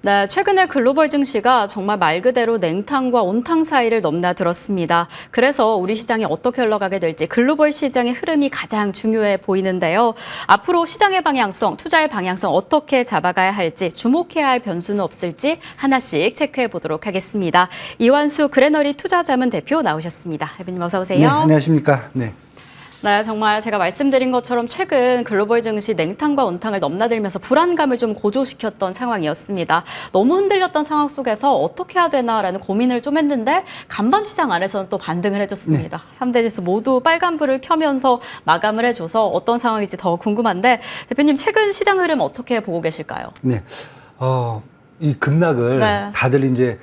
네, 최근에 글로벌 증시가 정말 말 그대로 냉탕과 온탕 사이를 넘나들었습니다. 그래서 우리 시장이 어떻게 흘러가게 될지 글로벌 시장의 흐름이 가장 중요해 보이는데요. 앞으로 시장의 방향성, 투자의 방향성 어떻게 잡아가야 할지 주목해야 할 변수는 없을지 하나씩 체크해 보도록 하겠습니다. 이완수 그레너리 투자자문 대표 나오셨습니다. 대표님 어서 오세요. 네, 안녕하십니까. 네. 네, 정말 제가 말씀드린 것처럼 최근 글로벌 증시 냉탕과 온탕을 넘나들면서 불안감을 좀 고조시켰던 상황이었습니다. 너무 흔들렸던 상황 속에서 어떻게 해야 되나라는 고민을 좀 했는데 간밤 시장 안에서는 또 반등을 해줬습니다. 네. 3대 지수 모두 빨간불을 켜면서 마감을 해줘서 어떤 상황일지 더 궁금한데 대표님 최근 시장 흐름 어떻게 보고 계실까요? 네. 이 급락을 네. 다들 이제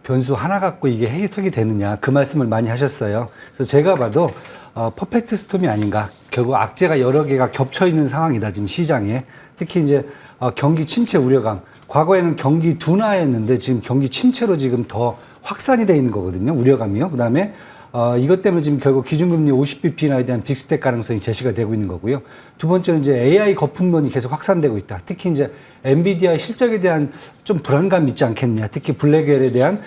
변수 하나 갖고 이게 해석이 되느냐 그 말씀을 많이 하셨어요. 그래서 제가 봐도 퍼펙트 스톰이 아닌가. 결국 악재가 여러 개가 겹쳐 있는 상황이다 지금 시장에. 특히 이제 경기 침체 우려감. 과거에는 경기 둔화였는데 지금 경기 침체로 지금 더 확산이 돼 있는 거거든요. 우려감이요. 그다음에 이것 때문에 지금 결국 기준금리 50bp나에 대한 빅스텝 가능성이 제시가 되고 있는 거고요. 두 번째는 이제 AI 거품론이 계속 확산되고 있다. 특히 이제 엔비디아 실적에 대한 좀 불안감이 있지 않겠냐. 특히 블랙웰에 대한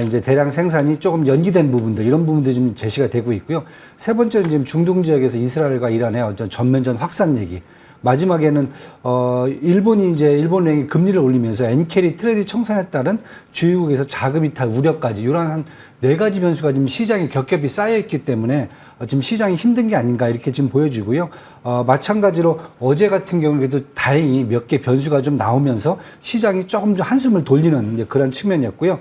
이제 대량 생산이 조금 연기된 부분들, 이런 부분들이 좀 제시가 되고 있고요. 세 번째는 지금 중동 지역에서 이스라엘과 이란의 어떤 전면전 확산 얘기. 마지막에는 일본은행이 금리를 올리면서 엔캐리 트레이드 청산에 따른 주요국에서 자금 이탈 우려까지 이런 한 4가지 변수가 지금 시장에 겹겹이 쌓여 있기 때문에 지금 시장이 힘든 게 아닌가 이렇게 지금 보여지고요. 마찬가지로 어제 같은 경우에도 다행히 몇 개 변수가 좀 나오면서 시장이 조금 좀 한숨을 돌리는 이제 그런 측면이었고요.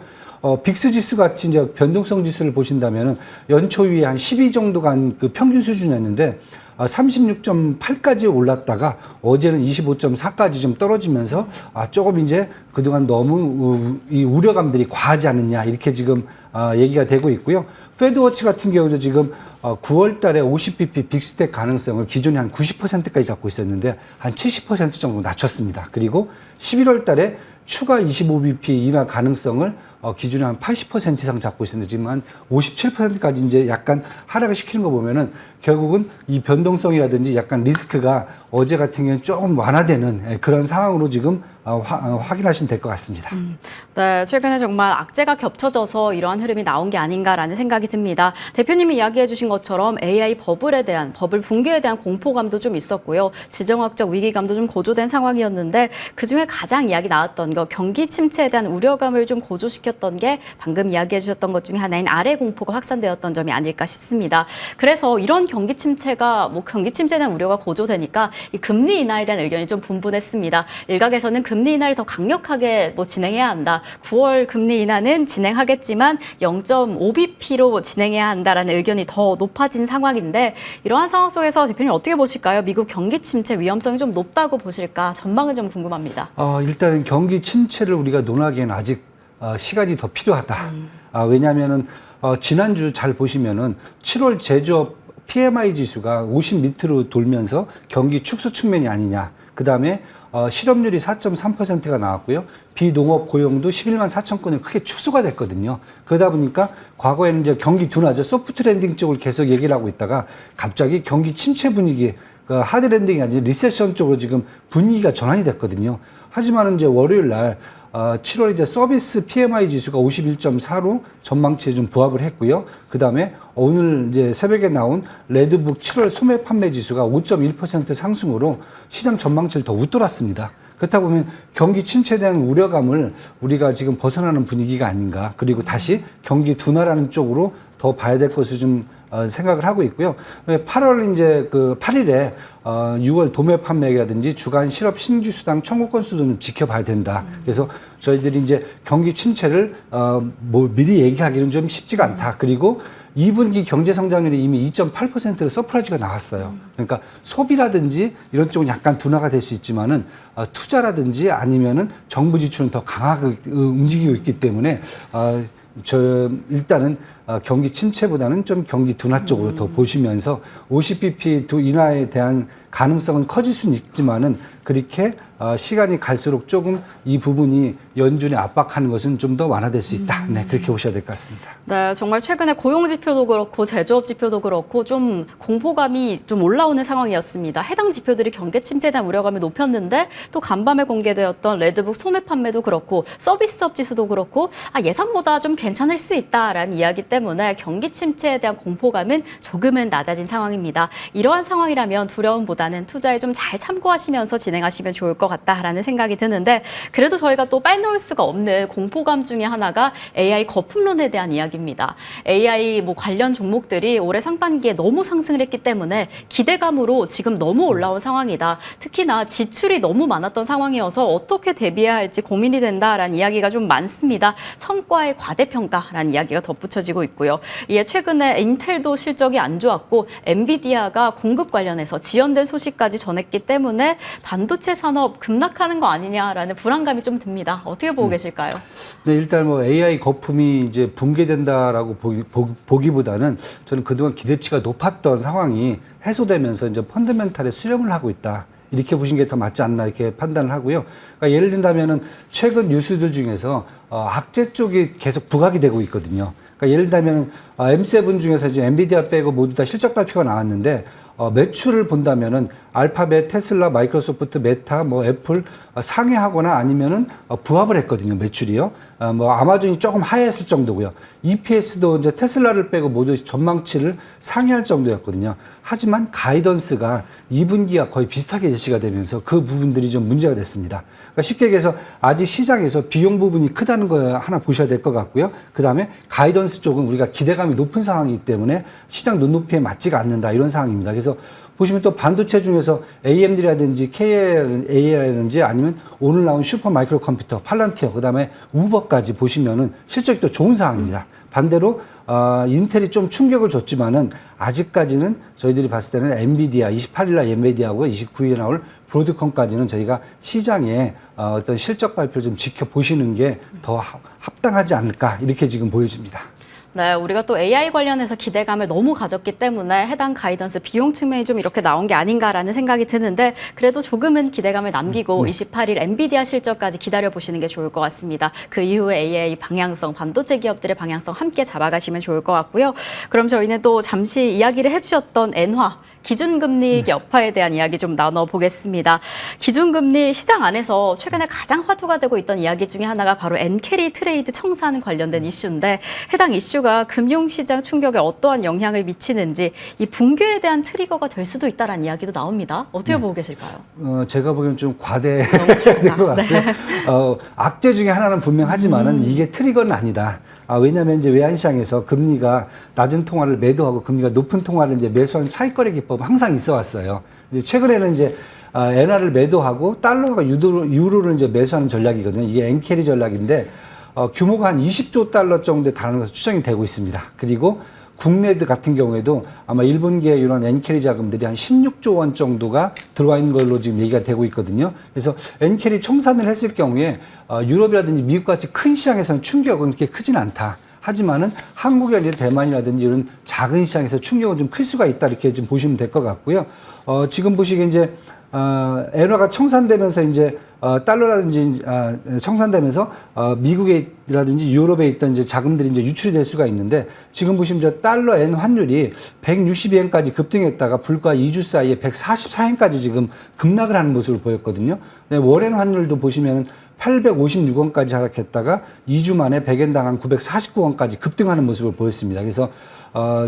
빅스 지수 같이 이제 변동성 지수를 보신다면은 연초위에 한 12 정도가 그 평균 수준이었는데 36.8까지 올랐다가 어제는 25.4까지 좀 떨어지면서 조금 이제 그동안 너무 이 우려감들이 과하지 않느냐 이렇게 지금 얘기가 되고 있고요. 페드워치 같은 경우도 지금 9월 달에 50bp 빅스텝 가능성을 기존에 한 90%까지 잡고 있었는데 한 70% 정도 낮췄습니다. 그리고 11월 달에 추가 25bp 인하 가능성을 기준에 한 80% 이상 잡고 있었는데 지금 한 57%까지 이제 약간 하락을 시키는 거 보면은 결국은 이 변동성이라든지 약간 리스크가 어제 같은 경우는 조금 완화되는 그런 상황으로 지금 확인하시면 될 것 같습니다. 네, 최근에 정말 악재가 겹쳐져서 이러한 흐름이 나온 게 아닌가라는 생각이 듭니다. 대표님이 이야기해 주신 것처럼 AI 버블 붕괴에 대한 공포감도 좀 있었고요. 지정학적 위기감도 좀 고조된 상황이었는데 그중에 가장 이야기 나왔던 거 경기 침체에 대한 우려감을 좀 고조시켰던 게 방금 이야기해 주셨던 것 중에 하나인 아래 공포가 확산되었던 점이 아닐까 싶습니다. 그래서 이런 경기 침체에 대한 우려가 고조되니까 이 금리 인하에 대한 의견이 좀 분분했습니다. 일각에서는 금리 인하를 더 강력하게 진행해야 한다. 9월 금리 인하는 진행하겠지만 0.5bp로 진행해야 한다라는 의견이 더 높아진 상황인데 이러한 상황 속에서 대표님 어떻게 보실까요? 미국 경기 침체 위험성이 좀 높다고 보실까? 전망은 좀 궁금합니다. 일단은 경기 침체를 우리가 논하기에는 아직 시간이 더 필요하다. 왜냐하면은 지난주 잘 보시면은 7월 제조업 PMI 지수가 50 밑으로 돌면서 경기 축소 측면이 아니냐. 그 다음에 실업률이 4.3%가 나왔고요. 비농업 고용도 11만 4천 건이 크게 축소가 됐거든요. 그러다 보니까 과거에는 이제 경기 둔화죠. 소프트 랜딩 쪽을 계속 얘기를 하고 있다가 갑자기 경기 침체 분위기, 하드 랜딩이 아니라 리세션 쪽으로 지금 분위기가 전환이 됐거든요. 하지만 이제 월요일 날 7월 이제 서비스 PMI 지수가 51.4로 전망치에 좀 부합을 했고요. 그 다음에 오늘 이제 새벽에 나온 레드북 7월 소매 판매 지수가 5.1% 상승으로 시장 전망치를 더 웃돌았습니다. 그렇다 보면 경기 침체에 대한 우려감을 우리가 지금 벗어나는 분위기가 아닌가. 그리고 다시 경기 둔화라는 쪽으로 더 봐야 될 것을 좀 생각을 하고 있고요. 8월 이제 8일에 6월 도매 판매라든지 주간 실업 신규 수당 청구 건수도 좀 지켜봐야 된다. 그래서 저희들이 이제 경기 침체를 미리 얘기하기는 좀 쉽지가 않다. 그리고 2분기 경제 성장률이 이미 2.8%로 서프라이즈가 나왔어요. 그러니까 소비라든지 이런 쪽은 약간 둔화가 될 수 있지만은 투자라든지 아니면은 정부 지출은 더 강하게 움직이고 있기 때문에 일단은 경기 침체보다는 좀 경기 둔화 쪽으로 더 보시면서 50bp 인하에 대한 가능성은 커질 수는 있지만은 그렇게 시간이 갈수록 조금 이 부분이 연준에 압박하는 것은 좀 더 완화될 수 있다. 네, 그렇게 보셔야 될 것 같습니다. 네, 정말 최근에 고용 지표도 그렇고 제조업 지표도 그렇고 좀 공포감이 좀 올라오는 상황이었습니다. 해당 지표들이 경기 침체에 대한 우려감이 높였는데 또 간밤에 공개되었던 레드북 소매 판매도 그렇고 서비스업 지수도 그렇고 예상보다 좀 괜찮을 수 있다라는 이야기 때문에 경기 침체에 대한 공포감은 조금은 낮아진 상황입니다. 이러한 상황이라면 두려움보다는 투자에 좀 잘 참고하시면서 진행하시면 좋을 것 같다라는 생각이 드는데 그래도 저희가 또 빼놓을 수가 없는 공포감 중에 하나가 AI 거품론에 대한 이야기입니다. AI 관련 종목들이 올해 상반기에 너무 상승을 했기 때문에 기대감으로 지금 너무 올라온 상황이다. 특히나 지출이 너무 많았던 상황이어서 어떻게 대비해야 할지 고민이 된다라는 이야기가 좀 많습니다. 성과의 과대평가라는 이야기가 덧붙여지고 있고요. 이에 최근에 인텔도 실적이 안 좋았고 엔비디아가 공급 관련해서 지연된 소식까지 전했기 때문에 반도체 산업 급락하는 거 아니냐라는 불안감이 좀 듭니다. 어떻게 보고 계실까요? 네, 일단 AI 거품이 이제 붕괴된다라고 보기보다는 저는 그동안 기대치가 높았던 상황이 해소되면서 이제 펀더멘탈에 수렴을 하고 있다. 이렇게 보시는 게 더 맞지 않나 이렇게 판단을 하고요. 그러니까 예를 든다면은 최근 뉴스들 중에서 악재 쪽이 계속 부각이 되고 있거든요. 그러니까 예를 들면 M7 중에서 이제 엔비디아 빼고 모두 다 실적 발표가 나왔는데 매출을 본다면은 알파벳, 테슬라, 마이크로소프트, 메타, 애플 상회하거나 아니면은 부합을 했거든요. 매출이요. 아마존이 조금 하회했을 정도고요. EPS도 이제 테슬라를 빼고 모두 전망치를 상회할 정도였거든요. 하지만 가이던스가 2분기와 거의 비슷하게 제시가 되면서 그 부분들이 좀 문제가 됐습니다. 그러니까 쉽게 얘기해서 아직 시장에서 비용 부분이 크다는 거 하나 보셔야 될 것 같고요. 그 다음에 가이던스 쪽은 우리가 기대감이 높은 상황이기 때문에 시장 눈높이에 맞지가 않는다 이런 상황입니다. 그래서 보시면 또 반도체 중에서 AMD라든지 KLA라든지 아니면 오늘 나온 슈퍼 마이크로 컴퓨터, 팔란티어, 그 다음에 우버까지 보시면은 실적이 또 좋은 상황입니다. 반대로 인텔이 좀 충격을 줬지만은 아직까지는 저희들이 봤을 때는 엔비디아 28일날 엔비디아하고 29일에 나올 브로드컴까지는 저희가 시장에 어떤 실적 발표를 좀 지켜보시는 게 더 합당하지 않을까 이렇게 지금 보여집니다. 네, 우리가 또 AI 관련해서 기대감을 너무 가졌기 때문에 해당 가이던스 비용 측면이 좀 이렇게 나온 게 아닌가라는 생각이 드는데 그래도 조금은 기대감을 남기고 28일 엔비디아 실적까지 기다려보시는 게 좋을 것 같습니다. 그 이후에 AI 방향성, 반도체 기업들의 방향성 함께 잡아가시면 좋을 것 같고요. 그럼 저희는 또 잠시 이야기를 해주셨던 엔화, 기준금리 여파에 대한 이야기 좀 나눠보겠습니다. 기준금리 시장 안에서 최근에 가장 화두가 되고 있던 이야기 중에 하나가 바로 엔캐리 트레이드 청산 관련된 이슈인데 해당 이슈가 금융시장 충격에 어떠한 영향을 미치는지 이 붕괴에 대한 트리거가 될 수도 있다는 이야기도 나옵니다. 어떻게 보고 계실까요? 제가 보기엔 좀 과대된 것 같고요. 악재 중에 하나는 분명하지만은 이게 트리거는 아니다. 왜냐하면 이제 외환시장에서 금리가 낮은 통화를 매도하고 금리가 높은 통화를 이제 매수하는 차익거래 기법은 항상 있어 왔어요. 이제 최근에는 이제 엔화를 매도하고 달러가 유로를 이제 매수하는 전략이거든요. 이게 엔캐리 전략인데 규모가 한 20조 달러 정도에 달하는 것으로 추정이 되고 있습니다. 그리고 국내드 같은 경우에도 아마 일본계 이런 엔캐리 자금들이 한 16조 원 정도가 들어와 있는 걸로 지금 얘기가 되고 있거든요. 그래서 엔캐리 청산을 했을 경우에 유럽이라든지 미국같이 큰 시장에서는 충격은 그렇게 크진 않다. 하지만은 한국이라든지 대만이라든지 이런 작은 시장에서 충격은 좀 클 수가 있다. 이렇게 좀 보시면 될 것 같고요. 지금 보시기에 이제 엔화가 청산되면서 이제 달러라든지 청산되면서 미국이라든지 유럽에 있던 이제 자금들이 이제 유출이 될 수가 있는데 지금 보시면 저 달러 엔 환율이 160엔까지 급등했다가 불과 2주 사이에 144엔까지 지금 급락을 하는 모습을 보였거든요. 월엔 환율도 보시면은 856원까지 하락했다가 2주 만에 100엔당 한 949원까지 급등하는 모습을 보였습니다. 그래서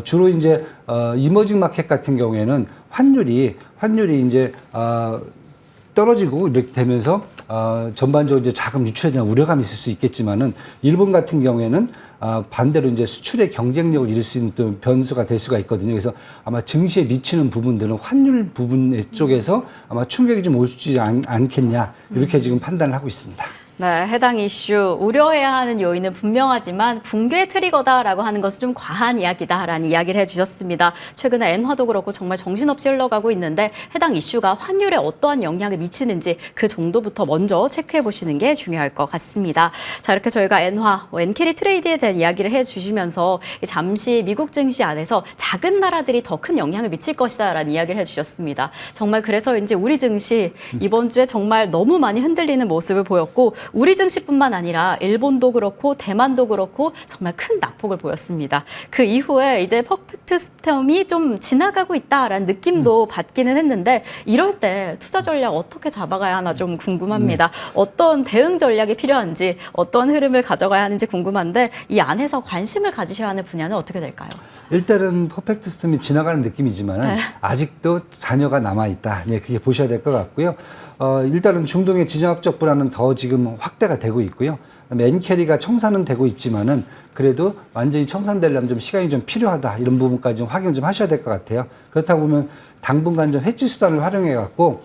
주로 이제 이머징 마켓 같은 경우에는 환율이 이제 떨어지고 이렇게 되면서 전반적으로 이제 자금 유출에 대한 우려감이 있을 수 있겠지만은 일본 같은 경우에는 반대로 이제 수출의 경쟁력을 잃을 수 있는 또 변수가 될 수가 있거든요. 그래서 아마 증시에 미치는 부분들은 환율 부분 쪽에서 아마 충격이 좀 올 수 있지 않겠냐 이렇게 지금 판단을 하고 있습니다. 네, 해당 이슈 우려해야 하는 요인은 분명하지만 붕괴 트리거다라고 하는 것은 좀 과한 이야기다라는 이야기를 해주셨습니다. 최근에 엔화도 그렇고 정말 정신없이 흘러가고 있는데 해당 이슈가 환율에 어떠한 영향을 미치는지 그 정도부터 먼저 체크해 보시는 게 중요할 것 같습니다. 자, 이렇게 저희가 엔화, 엔캐리 트레이드에 대한 이야기를 해주시면서 잠시 미국 증시 안에서 작은 나라들이 더 큰 영향을 미칠 것이다라는 이야기를 해주셨습니다. 정말 그래서인지 우리 증시 이번 주에 정말 너무 많이 흔들리는 모습을 보였고 우리 증시뿐만 아니라 일본도 그렇고 대만도 그렇고 정말 큰 낙폭을 보였습니다. 그 이후에 이제 퍼펙트 스톰이 좀 지나가고 있다라는 느낌도 받기는 했는데 이럴 때 투자 전략 어떻게 잡아가야 하나 좀 궁금합니다. 어떤 대응 전략이 필요한지 어떤 흐름을 가져가야 하는지 궁금한데 이 안에서 관심을 가지셔야 하는 분야는 어떻게 될까요? 일단은 퍼펙트 스톰이 지나가는 느낌이지만 아직도 잔여가 남아있다. 네, 그렇게 보셔야 될 것 같고요. 일단은 중동의 지정학적 불안은 더 지금 확대가 되고 있고요. 그다음에 엔캐리가 청산은 되고 있지만은 그래도 완전히 청산되려면 좀 시간이 좀 필요하다. 이런 부분까지 좀 확인을 좀 하셔야 될 것 같아요. 그렇다고 보면 당분간 좀 해지 수단을 활용해 갖고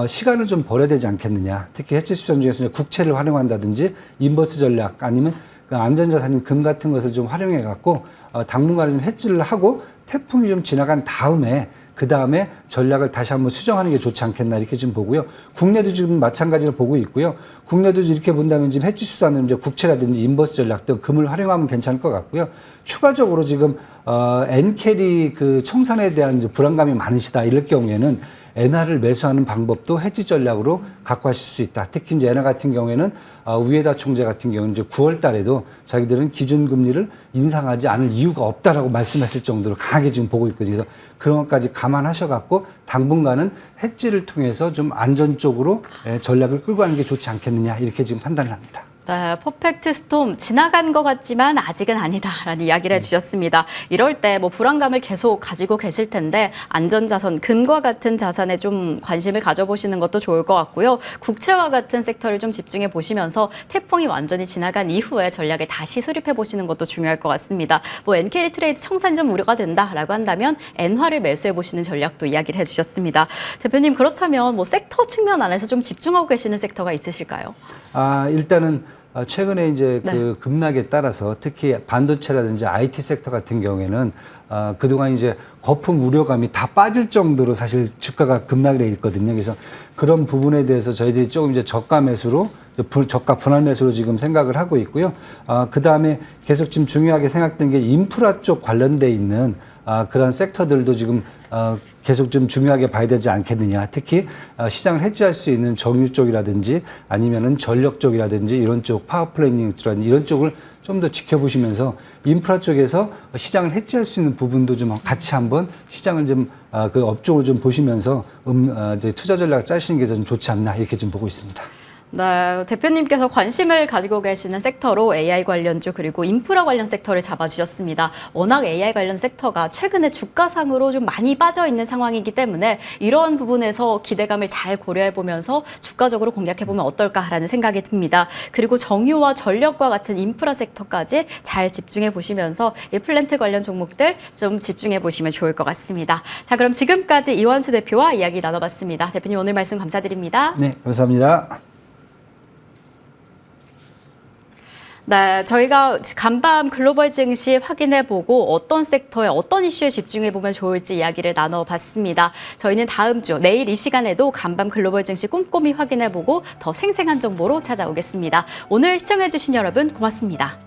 시간을 좀 벌어야 되지 않겠느냐. 특히 해지 수단 중에서 국채를 활용한다든지 인버스 전략 아니면 그 안전자산인 금 같은 것을 좀 활용해 갖고 당분간 좀 해지를 하고 태풍이 좀 지나간 다음에 그 다음에 전략을 다시 한번 수정하는 게 좋지 않겠나 이렇게 좀 보고요. 국내도 지금 마찬가지로 보고 있고요. 국내도 이렇게 본다면 지금 해지 수단은 이제 국채라든지 인버스 전략 등 금을 활용하면 괜찮을 것 같고요. 추가적으로 지금 엔캐리 그 청산에 대한 이제 불안감이 많으시다 이럴 경우에는 엔화를 매수하는 방법도 해지 전략으로 갖고 하실 수 있다. 특히 이제 엔화 같은 경우에는 우에다 총재 같은 경우는 이제 9월 달에도 자기들은 기준금리를 인상하지 않을 이유가 없다라고 말씀했을 정도로 강하게 지금 보고 있거든요. 그래서 그런 것까지 감안하셔갖고 당분간은 해지를 통해서 좀 안전적으로 전략을 끌고 가는 게 좋지 않겠느냐 이렇게 지금 판단을 합니다. 네, 퍼펙트 스톰 지나간 것 같지만 아직은 아니다라는 이야기를 해주셨습니다. 이럴 때 뭐 불안감을 계속 가지고 계실 텐데 안전자산, 금과 같은 자산에 좀 관심을 가져보시는 것도 좋을 것 같고요. 국채와 같은 섹터를 좀 집중해 보시면서 태풍이 완전히 지나간 이후에 전략을 다시 수립해 보시는 것도 중요할 것 같습니다. 뭐 엔캐리 트레이드 청산 좀 우려가 된다라고 한다면 엔화를 매수해 보시는 전략도 이야기를 해주셨습니다. 대표님 그렇다면 뭐 섹터 측면 안에서 좀 집중하고 계시는 섹터가 있으실까요? 일단은 최근에 이제 그 급락에 따라서 특히 반도체라든지 IT 섹터 같은 경우에는 그동안 이제 거품 우려감이 다 빠질 정도로 사실 주가가 급락을 해 있거든요. 그래서 그런 부분에 대해서 저희들이 조금 이제 저가 매수로 저가 분할 매수로 지금 생각을 하고 있고요. 그 다음에 계속 지금 중요하게 생각된 게 인프라 쪽 관련돼 있는 그런 섹터들도 지금 계속 좀 중요하게 봐야 되지 않겠느냐. 특히 시장을 해지할 수 있는 정유 쪽이라든지 아니면은 전력 쪽이라든지 이런 쪽 파워플래닝 쪽이라든지 이런 쪽을 좀 더 지켜보시면서 인프라 쪽에서 시장을 해지할 수 있는 부분도 좀 같이 한번 시장을 좀 그 업종을 좀 보시면서 이제 투자 전략을 짜시는 게 좀 좋지 않나 이렇게 좀 보고 있습니다. 네, 대표님께서 관심을 가지고 계시는 섹터로 AI 관련주 그리고 인프라 관련 섹터를 잡아주셨습니다. 워낙 AI 관련 섹터가 최근에 주가상으로 좀 많이 빠져 있는 상황이기 때문에 이런 부분에서 기대감을 잘 고려해 보면서 주가적으로 공략해 보면 어떨까라는 생각이 듭니다. 그리고 정유와 전력과 같은 인프라 섹터까지 잘 집중해 보시면서 이 플랜트 관련 종목들 좀 집중해 보시면 좋을 것 같습니다. 자, 그럼 지금까지 이완수 대표와 이야기 나눠봤습니다. 대표님 오늘 말씀 감사드립니다. 네, 감사합니다. 네, 저희가 간밤 글로벌 증시 확인해보고 어떤 섹터에 어떤 이슈에 집중해보면 좋을지 이야기를 나눠봤습니다. 저희는 다음 주 내일 이 시간에도 간밤 글로벌 증시 꼼꼼히 확인해보고 더 생생한 정보로 찾아오겠습니다. 오늘 시청해주신 여러분 고맙습니다.